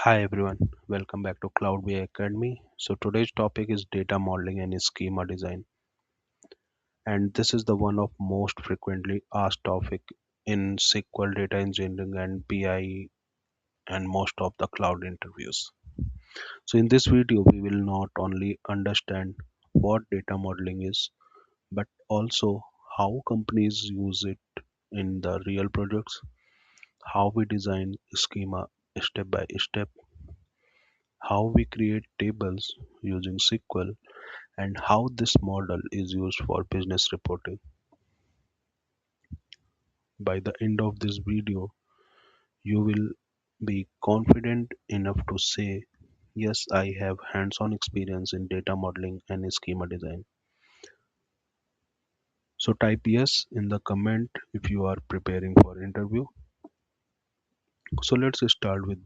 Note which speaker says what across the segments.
Speaker 1: Hi everyone, welcome back to Cloud BI Academy. So today's topic is data modeling and schema design, and this is the one of most frequently asked topic in SQL data engineering and BI and most of the cloud interviews. So in this video, we will not only understand what data modeling is, but also how companies use it in the real projects, how we design schema step by step, how we create tables using SQL, and how this model is used for business reporting. By the end of this video, you will be confident enough to say, yes, I have hands-on experience in data modeling and schema design. So type yes in the comment if you are preparing for interview. So let's start with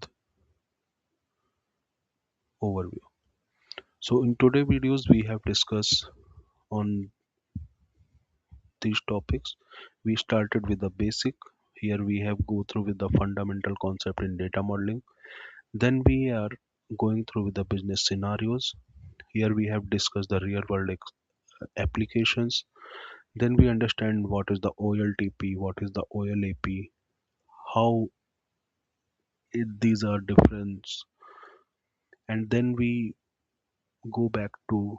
Speaker 1: overview. So in today videos, we have discussed on these topics. We started with the basic. Here we have go through with the fundamental concept in data modeling. Then we are going through with the business scenarios. Here we have discussed the real world applications. Then we understand what is the OLTP, what is the OLAP, how these are different, and then we go back to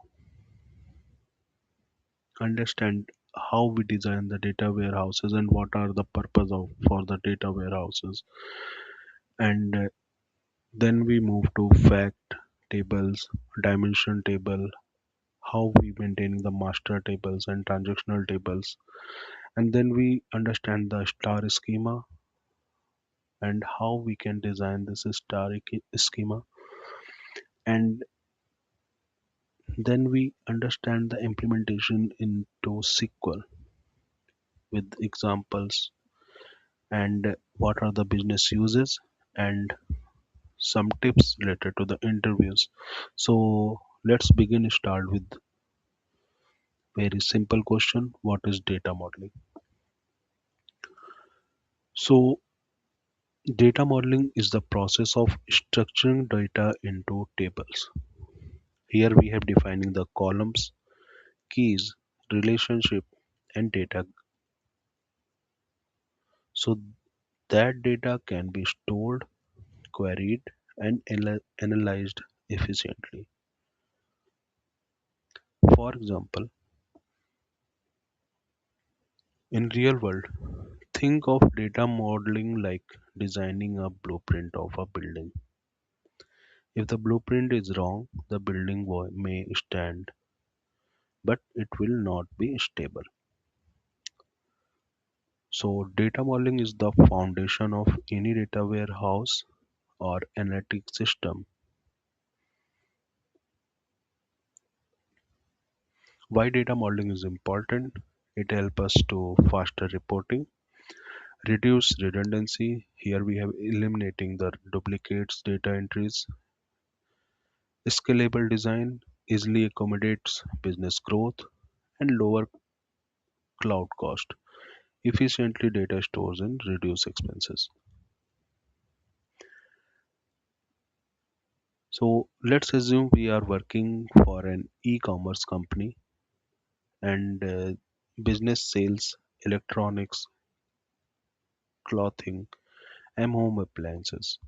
Speaker 1: understand how we design the data warehouses and what are the purpose of for the data warehouses. And then we move to fact tables, dimension table, how we maintain the master tables and transactional tables, and then we understand the star schema and how we can design this schema, and then we understand the implementation into SQL with examples and what are the business uses and some tips related to the interviews. So let's begin. Start with very simple question: what is data modeling? So data modeling is the process of structuring data into tables. Here we have defining the columns, keys, relationship, and data so that data can be stored, queried, and analyzed efficiently. For example, in real world, think of data modeling like designing a blueprint of a building. If the blueprint is wrong, the building may stand, but it will not be stable. So data modeling is the foundation of any data warehouse or analytic system. Why data modeling is important? It helps us to faster reporting, reduce redundancy. Here we have eliminating the duplicates data entries, scalable design, easily accommodates business growth, and lower cloud cost. Efficiently data stores and reduce expenses. So let's assume we are working for an e-commerce company and business sales electronics, clothing, and home appliances.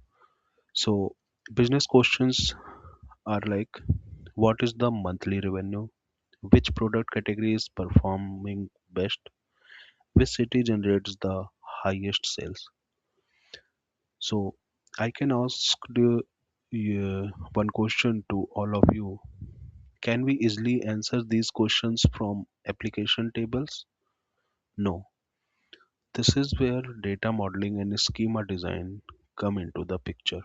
Speaker 1: So business questions are like, what is the monthly revenue? Which product category is performing best? Which city generates the highest sales? So I can ask one question to all of you. Can we easily answer these questions from application tables? No. This is where data modeling and schema design come into the picture.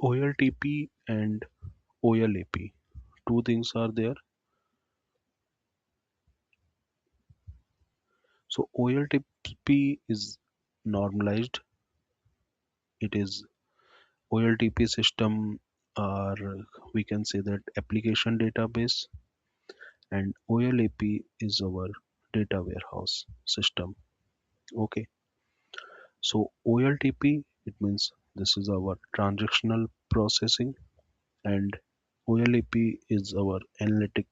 Speaker 1: OLTP and OLAP, two things are there. So OLTP is normalized. It is OLTP system, or we can say that application database, and OLAP is our data warehouse system. Okay, so OLTP, it means this is our transactional processing, and OLAP is our analytic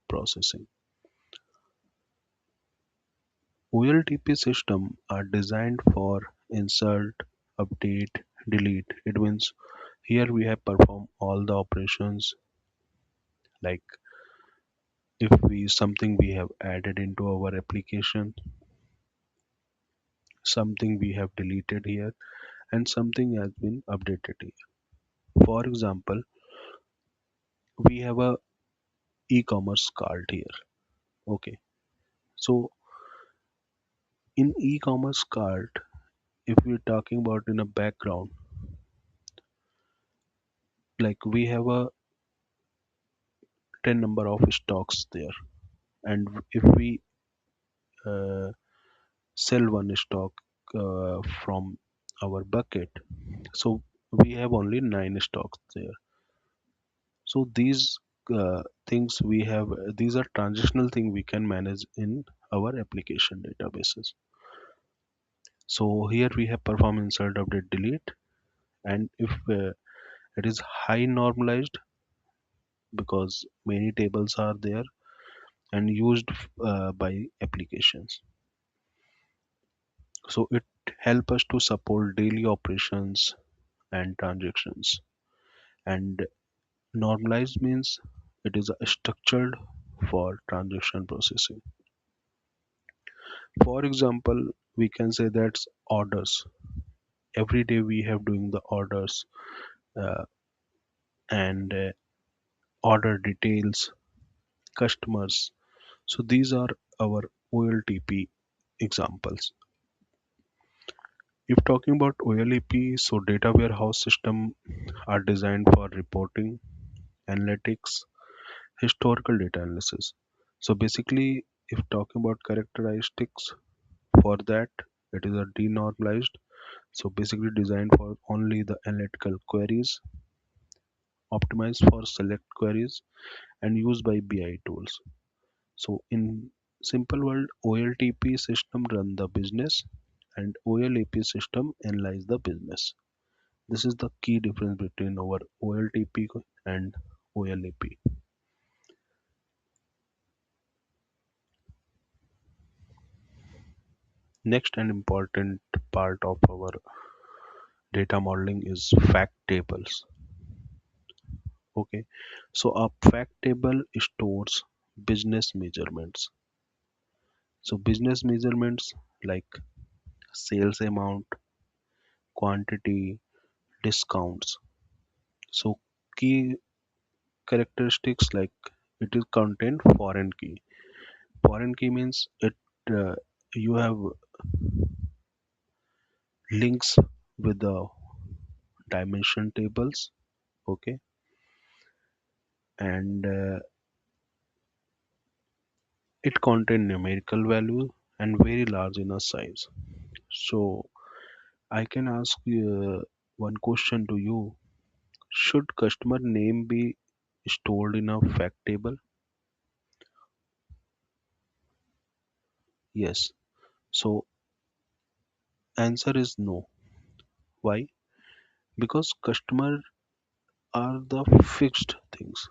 Speaker 1: processing. OLTP system are designed for insert, update, delete. It means here we have performed all the operations, like if we something we have added into our application, something we have deleted here, and something has been updated here. For example, we have a e-commerce cart here. Okay, so in e-commerce cart, if we're talking about in a background, like we have a 10 number of stocks there, and if we uh, sell one stock from our bucket, so we have only 9 stocks there. So these things we have, these are transitional thing we can manage in our application databases. So here we have perform insert, update, delete, and if it is high normalized because many tables are there and used by applications. So it help us to support daily operations and transactions. And normalized means it is structured for transaction processing. For example, we can say that's orders. Every day we have doing the orders uh, and order details, customers. So these are our OLTP examples. If talking about OLAP, so data warehouse system are designed for reporting, analytics, historical data analysis. So basically, if talking about characteristics for that, it is a denormalized. So basically designed for only the analytical queries, optimized for select queries, and used by BI tools. So in simple world, OLTP system run the business and OLAP system analyze the business. This is the key difference between our OLTP and OLAP. Next and important part of our data modeling is fact tables. Okay, so a fact table stores business measurements. So business measurements like sales amount, quantity, discounts. So key characteristics like it is contain foreign key. Foreign key means it you have links with the dimension tables. Okay, and it contain numerical value and very large in a size. So I can ask one question to you. Should customer name be stored in a fact table? Yes. So answer is no. Why? Because customer are the fixed things.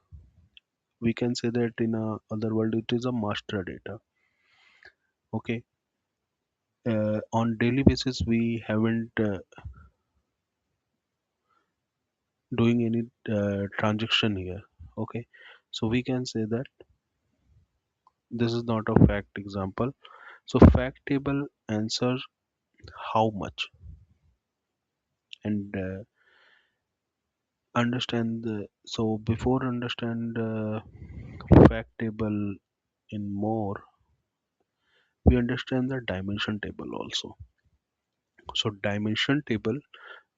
Speaker 1: We can say that in a other world it is a master data. Okay. On daily basis we haven't doing any transaction here. Okay. So we can say that this is not a fact example. So fact table answer how much and understand the, so before understand fact table in more, we understand the dimension table also. So dimension table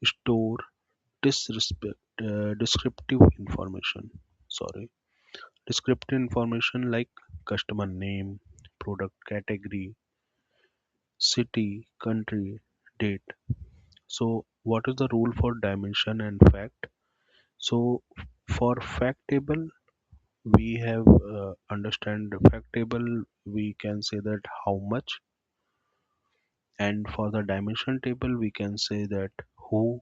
Speaker 1: store descriptive information, sorry, descriptive information like customer name, product category, city, country, date. So what is the rule for dimension and fact? So for fact table we have understand the fact table, we can say that how much, and for the dimension table we can say that who,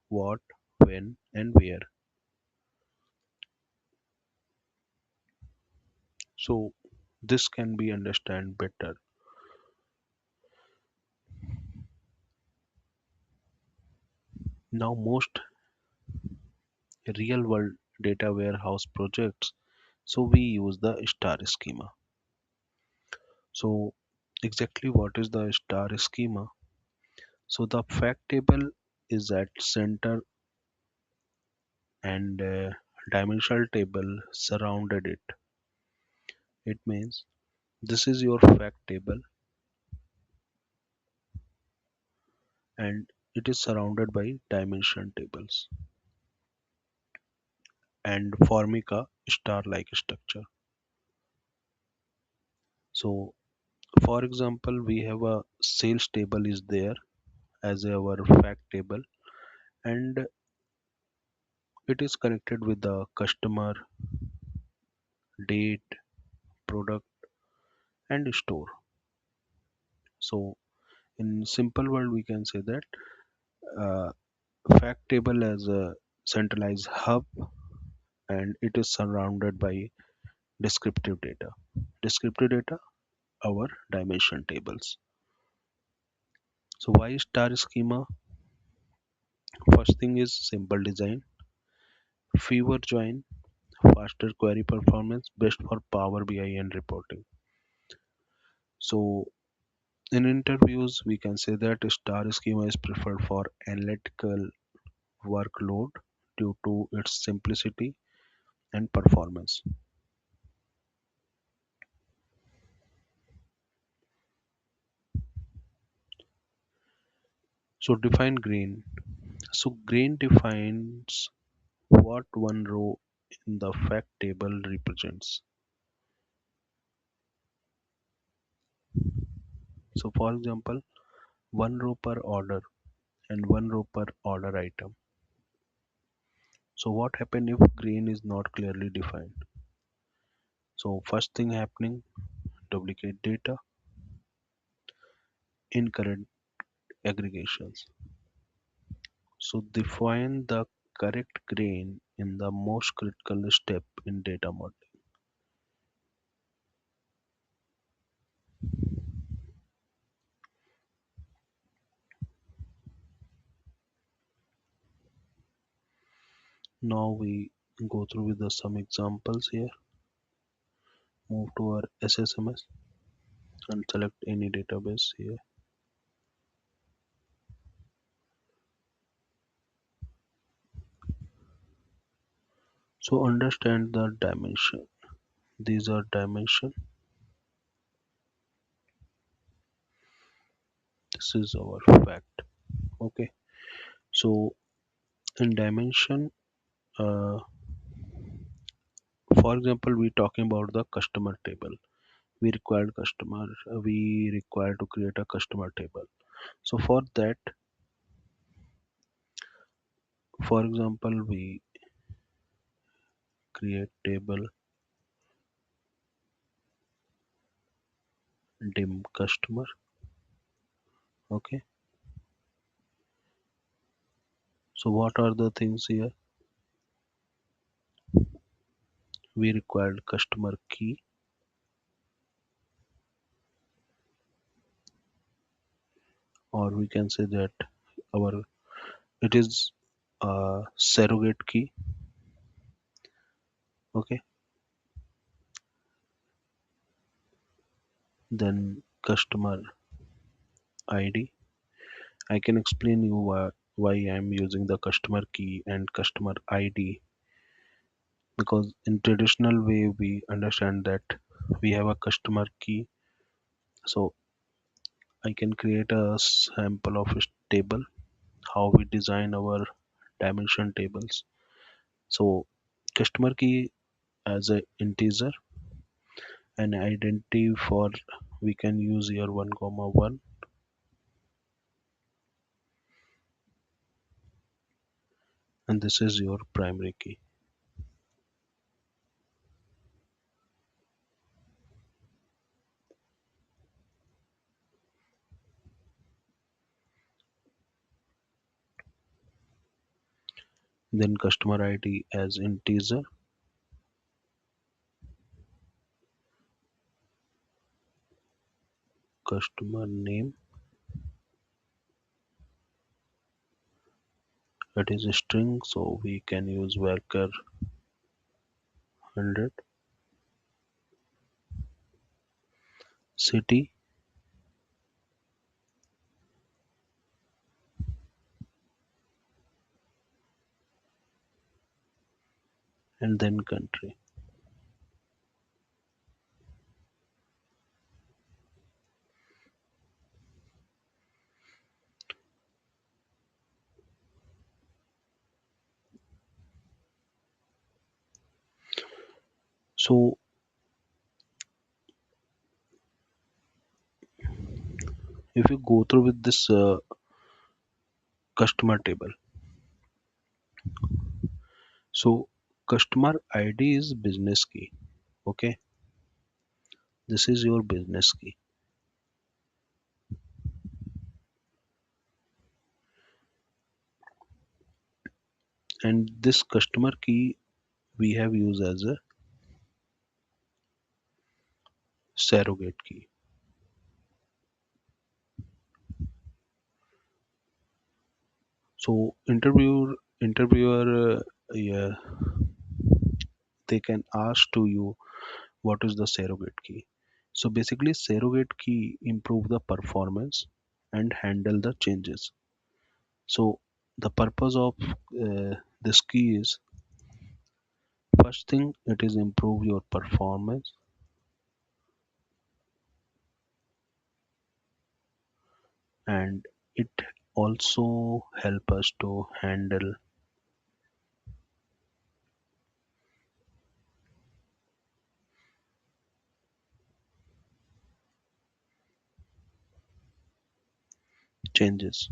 Speaker 1: what, when and where. So this can be understand better. Now most real world data warehouse projects, so we use the star schema. So exactly what is the star schema? So the fact table is at center and dimensional table surrounded it. It means this is your fact table and it is surrounded by dimension tables and forming a star-like structure. So for example, we have a sales table is there as our fact table, and it is connected with the customer, date, product and store. So in simple word we can say that uh, fact table as a centralized hub and it is surrounded by descriptive data. Descriptive data, our dimension tables. So why star schema? First thing is simple design, fewer join, faster query performance, best for Power BI and reporting. So in interviews, we can say that star schema is preferred for analytical workload due to its simplicity and performance. So define green. So green defines what one row in the fact table represents. So for example, one row per order and one row per order item. So what happen if green is not clearly defined? So first thing happening, duplicate data, incorrect aggregations. So define the correct grain in the most critical step in data modeling. Now we go through with some examples here. Move to our SSMS and select any database here. So understand the dimension. These are dimension. This is our fact. Okay. So in dimension, uh, for example, we talking about the customer table. We require to create a customer table. So for that, for example, we create table dim customer. Okay. So what are the things here? We required customer key, or we can say that our it is a surrogate key. Okay. Then customer ID. I can explain you why I'm using the customer key and customer ID, because in traditional way we understand that we have a customer key. So I can create a sample of a table, how we design our dimension tables. So customer key as a integer and identity for we can use here 1 comma 1, and this is your primary key. then customer ID as integer, customer name, it is a string, so we can use varchar 100, city, and then country. So if you go through with this customer table, so customer ID is business key. Okay, this is your business key, and this customer key we have used as a surrogate key. So interviewer yeah, they can ask to you what is the surrogate key. So basically surrogate key improve the performance and handle the changes. So the purpose of this key is, first thing, it is improve your performance, and it also help us to handle changes.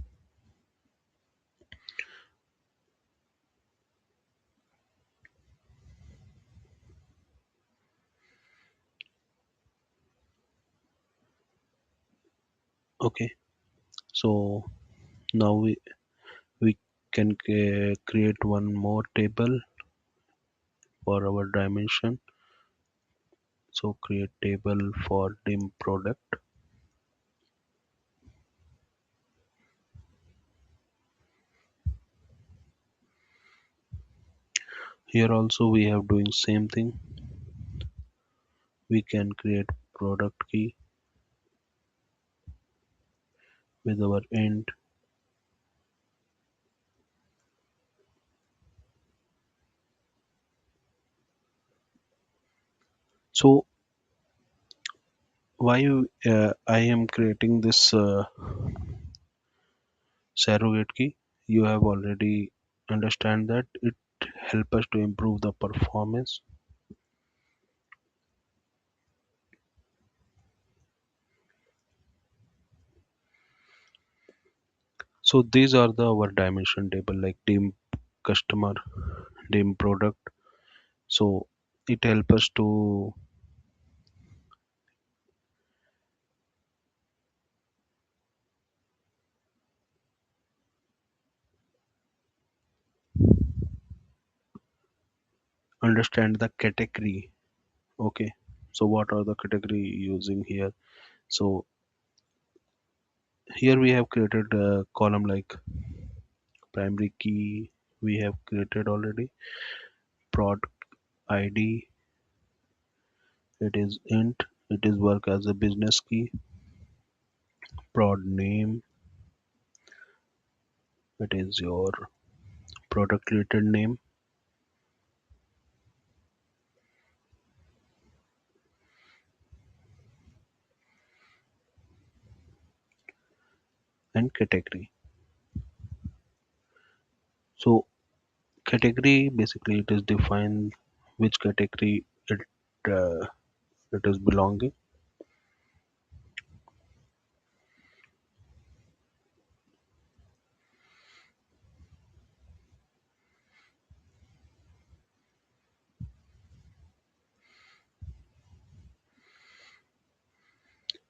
Speaker 1: Okay, so now we can create one more table for our dimension. So create table for dim product. Here also we have doing same thing. We can create product key with our int. So why I am creating this surrogate key? You have already understand that it help us to improve the performance. So these are the our dimension table like dim customer, dim product. So it help us to understand the category. Okay, so what are the category using here? So here we have created a column like primary key, we have created already. Prod ID, it is int, it is work as a business key. Prod name, it is your product related name. And category. So category basically it is defined which category uh, it is belonging.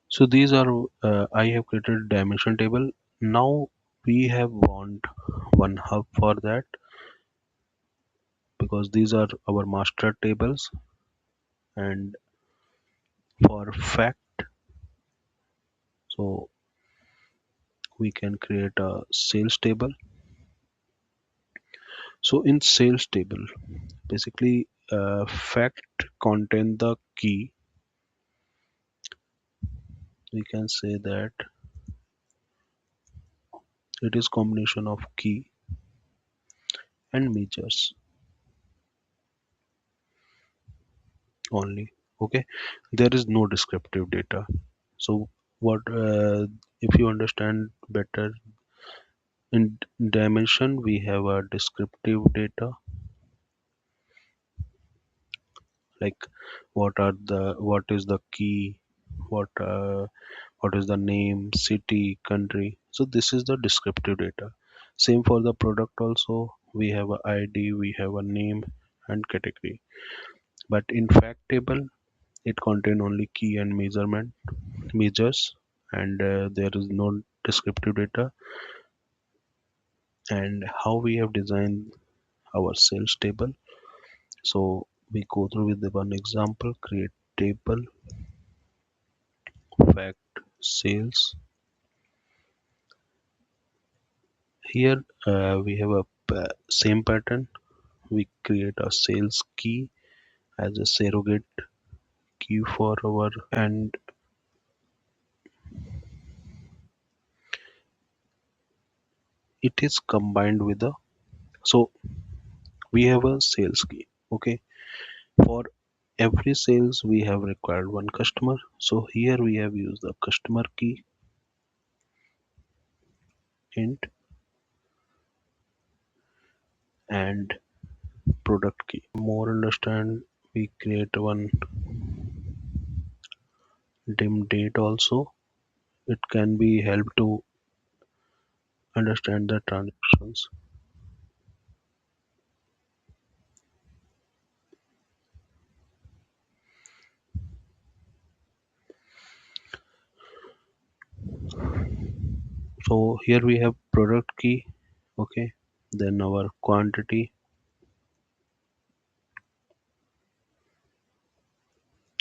Speaker 1: So these are I have created dimension table. Now we have want one hub for that. because these are our master tables. And for fact, so we can create a sales table. So in sales table, basically fact contain the key. We can say that it is combination of key and measures only. Okay, there is no descriptive data. So what if you understand better, in dimension we have a descriptive data, like what is the key, what what is the name, city, country. So this is the descriptive data. Same for the product also, we have a id, we have a name and category. But in fact table, it contain only key and measures, and there is no descriptive data. And how we have designed our sales table, so we go through with the one example: create table, fact, sales. Here we have a same pattern. We create a sales key as a surrogate key for our, and it is combined with the, so we have a sales key. Okay, for every sales we have required one customer. So here we have used the customer key int and product key. More understand, we create one dim date also. It can be help to understand the transactions. So here we have product key. Okay, then our quantity,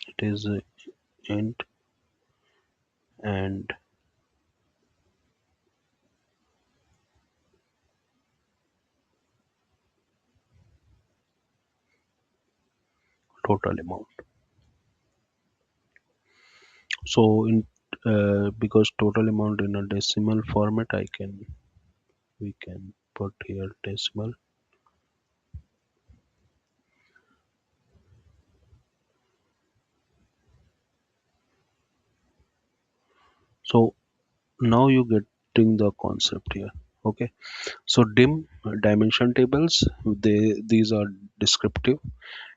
Speaker 1: it is int, and total amount. So in because total amount in a decimal format, I can, we can put here decimal. So now you getting the concept here. Okay, so dim dimension tables, they these are descriptive,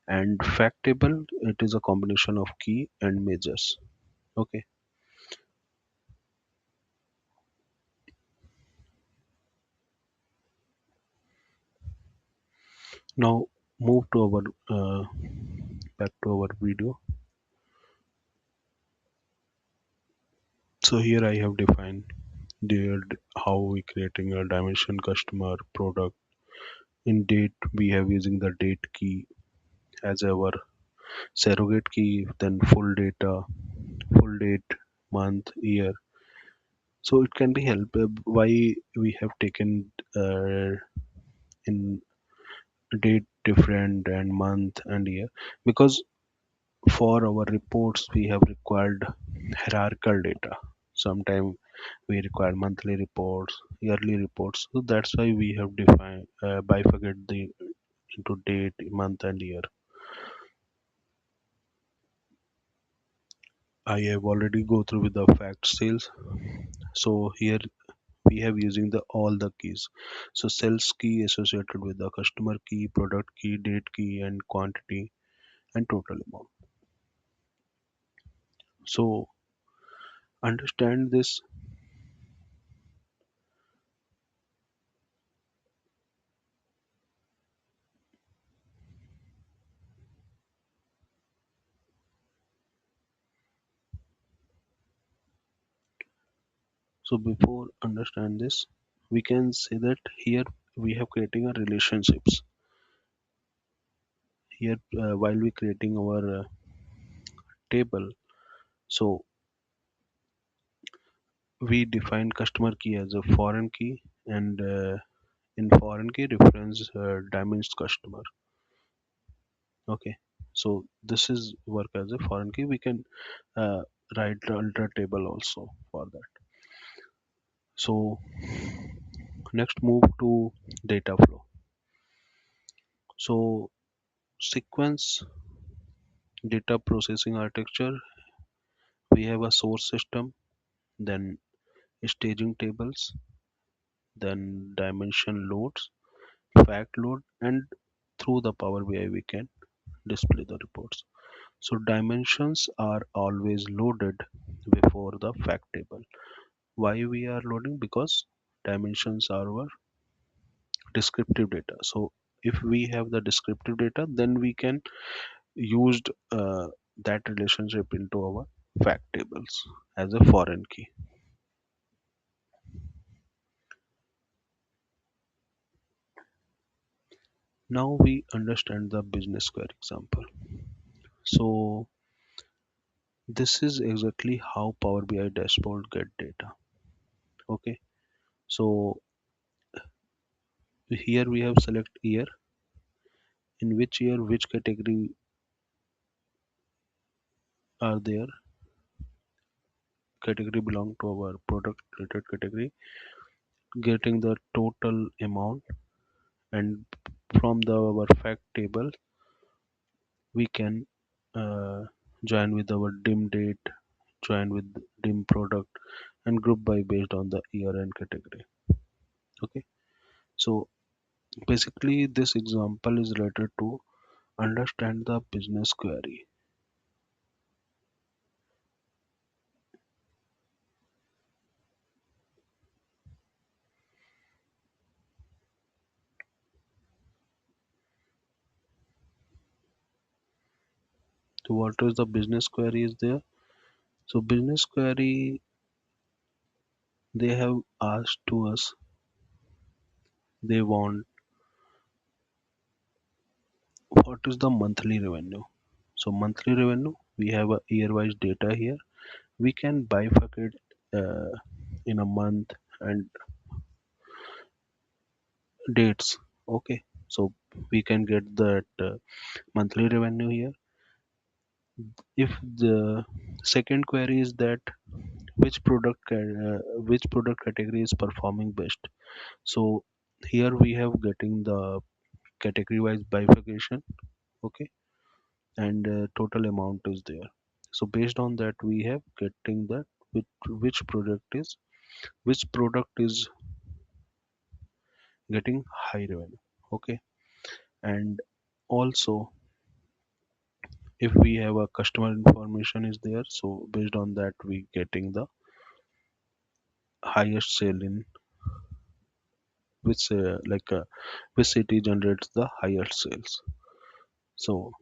Speaker 1: and fact table, it is a combination of key and measures. Okay, now move to our back to our video. So here I have defined the how we creating a dimension, customer, product. In date we have using the date key as our surrogate key, then full data, full date, month, year. So it can be help why we have taken in date different and month and year, because for our reports we have required hierarchical data. Sometimes we require monthly reports, yearly reports. So that's why we have defined bifurcate the into date, month and year. I have already go through with the fact sales. So here we have using the all the keys. So sales key associated with the customer key, product key, date key and quantity and total amount. So understand this. So before understand this, we can say that here we have creating a relationships. here while we creating our table, so we define customer key as a foreign key, and in foreign key reference dimensions customer. Okay, so this is work as a foreign key. We can uh, write the alter table also for that. So next move to data flow. So sequence data processing architecture, we have a source system, then staging tables, then dimension loads, fact load, and through the Power BI we can display the reports. So dimensions are always loaded before the fact table. Why we are loading? Because dimensions are our descriptive data. So if we have the descriptive data, then we can use that relationship into our fact tables as a foreign key. Now we understand the business query example. So this is exactly how Power BI dashboard get data. Okay. So here we have select year, in which year which category are there. Category belong to our product related category, getting the total amount, and from the our fact table we can uh, join with our dim date, join with dim product, and group by based on the year and category. Okay, so basically this example is related to understand the business query. So what is the business query is there? So business query, they have asked to us, they want what is the monthly revenue. So monthly revenue, we have a year wise data here. We can bifurcate uh, in a month and dates. Okay, so we can get that monthly revenue here. If the second query is that which product category is performing best, so here we have getting the category wise bifurcation. Okay, and total amount is there. So based on that we have getting that which product is getting high revenue. Okay, and also if we have a customer information is there, so based on that we getting the highest sale in which city generates the highest sales. So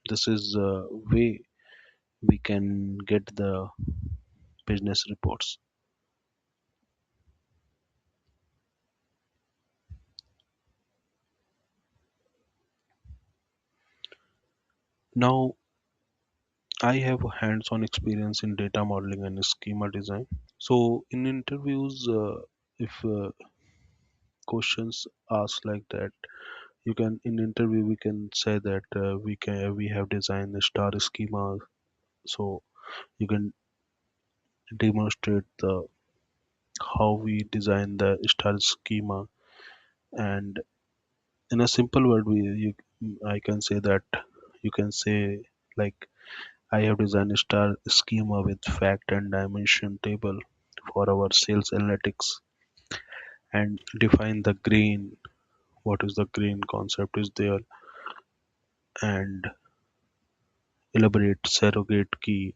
Speaker 1: this is a way we can get the business reports. Now I have hands-on experience in data modeling and schema design. So in interviews, if questions asked like that, you can in interview we can say that we have designed the star schema. So you can demonstrate the how we design the star schema, and in a simple word I can say that you can say like I have designed a star schema with fact and dimension table for our sales analytics, and define the green, what is the green concept is there, and elaborate surrogate key,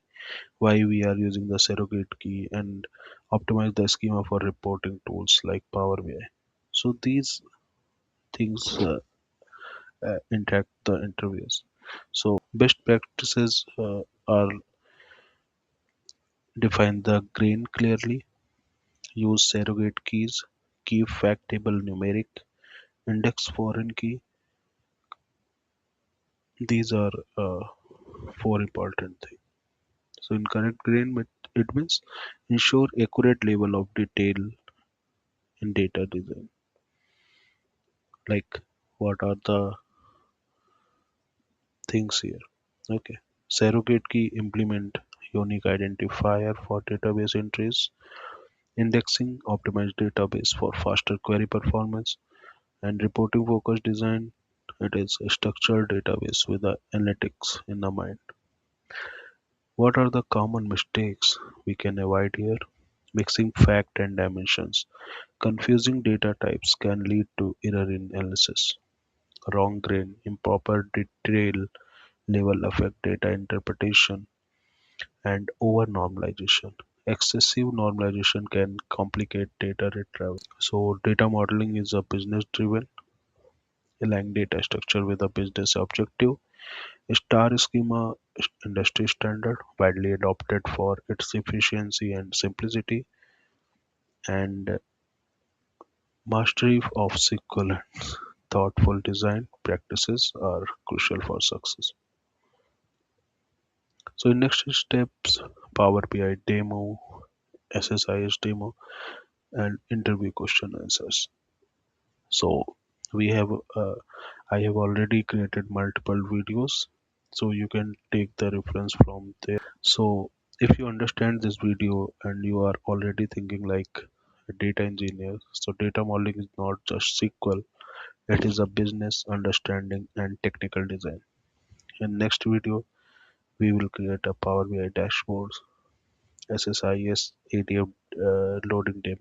Speaker 1: why we are using the surrogate key, and optimize the schema for reporting tools like Power BI. So these things interact the interviews. So best practices are define the green clearly, use surrogate keys, keep fact table numeric, index foreign key, These are four important things. So in correct grain, it means ensure accurate level of detail in data design. Like what are the things here? Okay. Surrogate key implement unique identifier for database entries, indexing optimized database for faster query performance, and reporting focused design. It is a structured database with the analytics in the mind. What are the common mistakes we can avoid here? Mixing fact and dimensions. Confusing data types can lead to error in analysis. Wrong grain, improper detail level affect data interpretation, and over normalization. Excessive normalization can complicate data retrieval. So, data modeling is a business driven, aligning data structure with a business objective. Star schema industry standard, widely adopted for its efficiency and simplicity, and mastery of SQL and thoughtful design practices are crucial for success. So in next steps, Power BI demo, SSIS demo, and interview question answers. So we have, I have already created multiple videos, so you can take the reference from there. So if you understand this video and you are already thinking like a data engineer, so data modeling is not just SQL, it is a business understanding and technical design. In next video, we will create a Power BI dashboards, SSIS, ADF loading demo.